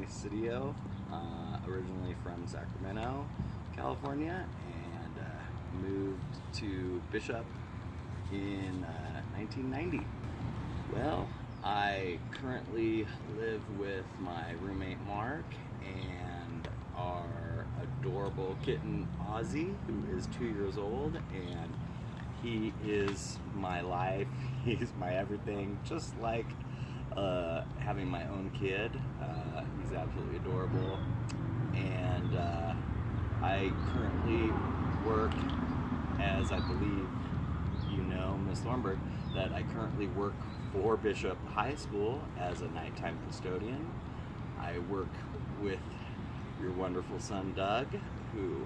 family Sedillo, originally from Sacramento, California, and moved to Bishop in 1990. Well, I currently live with my roommate Mark and our adorable kitten Ozzy, who is 2 years old, and he is my life. He's my everything, just like having my own kid. He's absolutely adorable, and I currently work, as I believe you know, Miss Thornburg, that I currently work for Bishop High School as a nighttime custodian. I work with your wonderful son Doug, who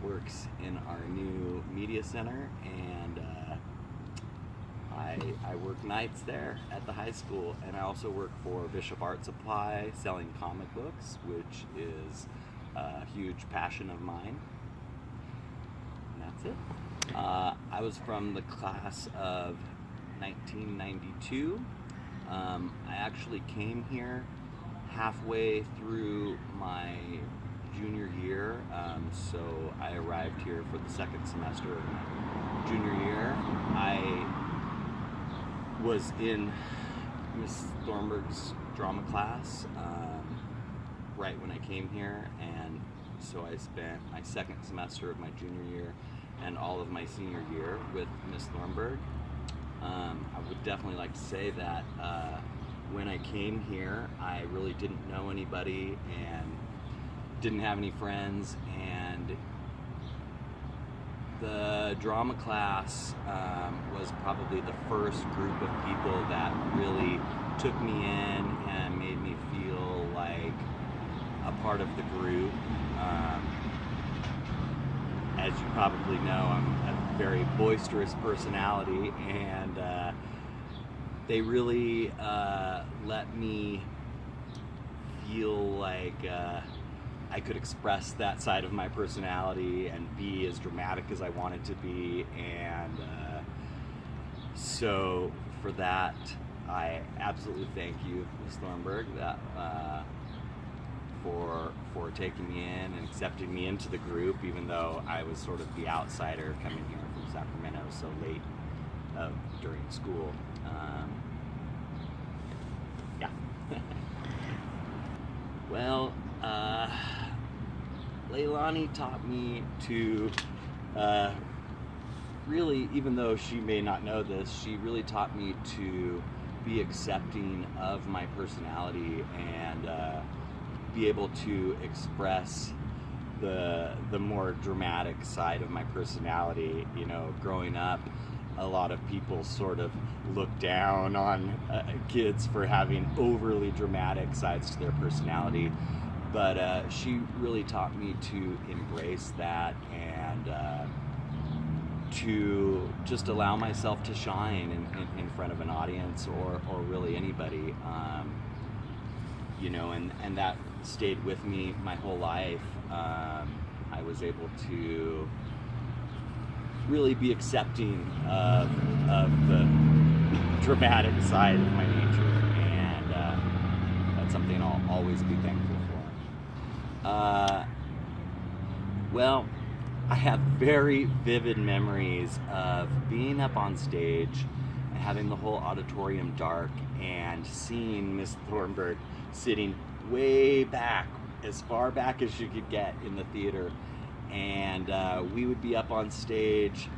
works in our new media center, and I work nights there at the high school, and I also work for Bishop Art Supply selling comic books, which is a huge passion of mine. And that's it. I was from the class of 1992. I actually came here halfway through my junior year, so I arrived here for the second semester of my junior year. I was in Miss Thornburg's drama class right when I came here, and so I spent my second semester of my junior year and all of my senior year with Miss Thornburg. I would definitely like to say that when I came here, I really didn't know anybody and didn't have any friends, and the drama class was probably the first group of people that really took me in and made me feel like a part of the group. As you probably know, I'm a very boisterous personality, and they really let me feel like I could express that side of my personality and be as dramatic as I wanted to be, and so for that, I absolutely thank you, Ms. Thornburg, that for taking me in and accepting me into the group, even though I was sort of the outsider coming here from Sacramento so late during school. Yeah. Well, Leilani taught me to really, even though she may not know this, she really taught me to be accepting of my personality and be able to express the more dramatic side of my personality. You know, growing up, a lot of people sort of look down on kids for having overly dramatic sides to their personality, but she really taught me to embrace that and to just allow myself to shine in front of an audience or really anybody. You know, and that stayed with me my whole life. I was able to really be accepting of the dramatic side of my nature, and that's something I'll always be thankful for. Well, I have very vivid memories of being up on stage and having the whole auditorium dark and seeing Miss Thornburg sitting way back, as far back as you could get in the theater, and we would be up on stage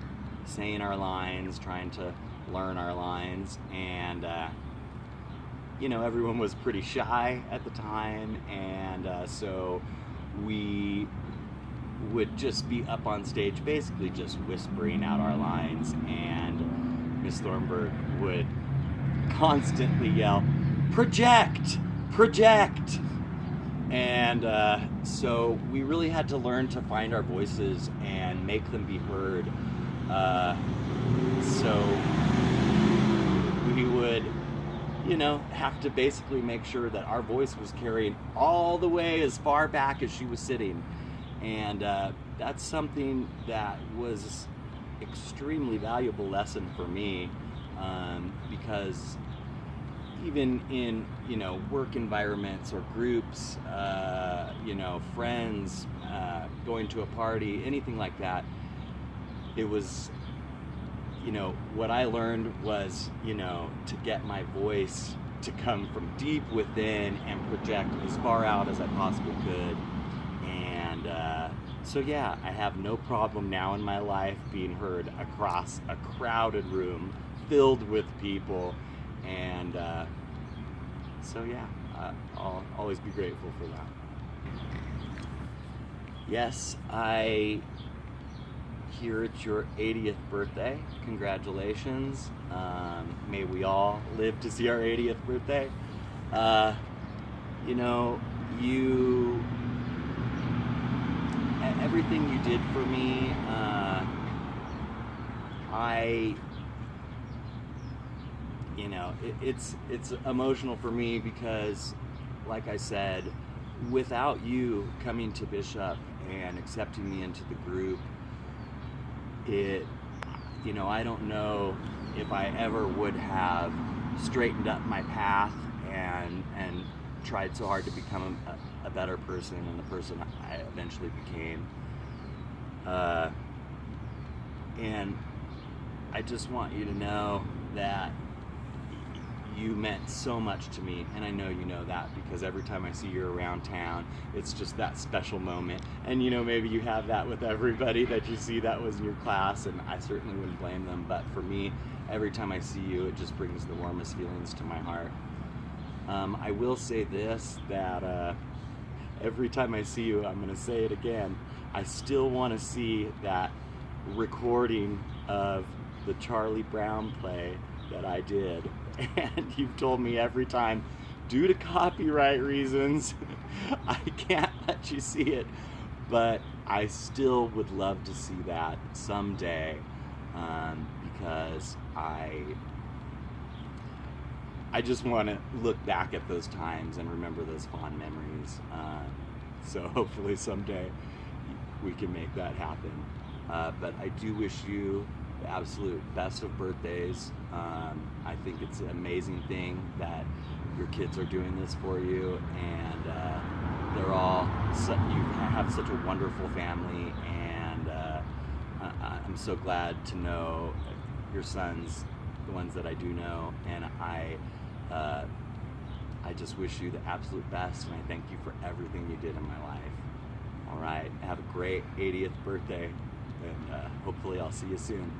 saying our lines, trying to learn our lines, and you know, everyone was pretty shy at the time, and so we would just be up on stage basically just whispering out our lines, and Miss Thornburg would constantly yell, "Project! Project!" And so we really had to learn to find our voices and make them be heard. So we would, you know, have to basically make sure that our voice was carrying all the way as far back as she was sitting. And that's something that was extremely valuable lesson for me, because even in, work environments or groups, friends, going to a party, anything like that, it was, what I learned was, to get my voice to come from deep within and project as far out as I possibly could. And so yeah, I have no problem now in my life being heard across a crowded room filled with people. And so yeah, I'll always be grateful for that. Yes, I hear it's your 80th birthday. Congratulations. May we all live to see our 80th birthday. Everything you did for me, it's emotional for me because, like I said, without you coming to Bishop and accepting me into the group, I don't know if I ever would have straightened up my path and tried so hard to become a better person and the person I eventually became. And I just want you to know that you meant so much to me, and I know you know that because every time I see you around town, it's just that special moment. And maybe you have that with everybody that you see that was in your class, and I certainly wouldn't blame them, but for me, every time I see you, it just brings the warmest feelings to my heart. I will say this, that every time I see you, I'm going to say it again, I still want to see that recording of the Charlie Brown play that I did. And you've told me every time, due to copyright reasons, I can't let you see it. But I still would love to see that someday, because I just want to look back at those times and remember those fond memories. So hopefully someday we can make that happen. But I do wish you the absolute best of birthdays. I think it's an amazing thing that your kids are doing this for you, and you have such a wonderful family, and I'm so glad to know your sons, the ones that I do know, and I just wish you the absolute best, and I thank you for everything you did in my life. All right, have a great 80th birthday, and hopefully I'll see you soon.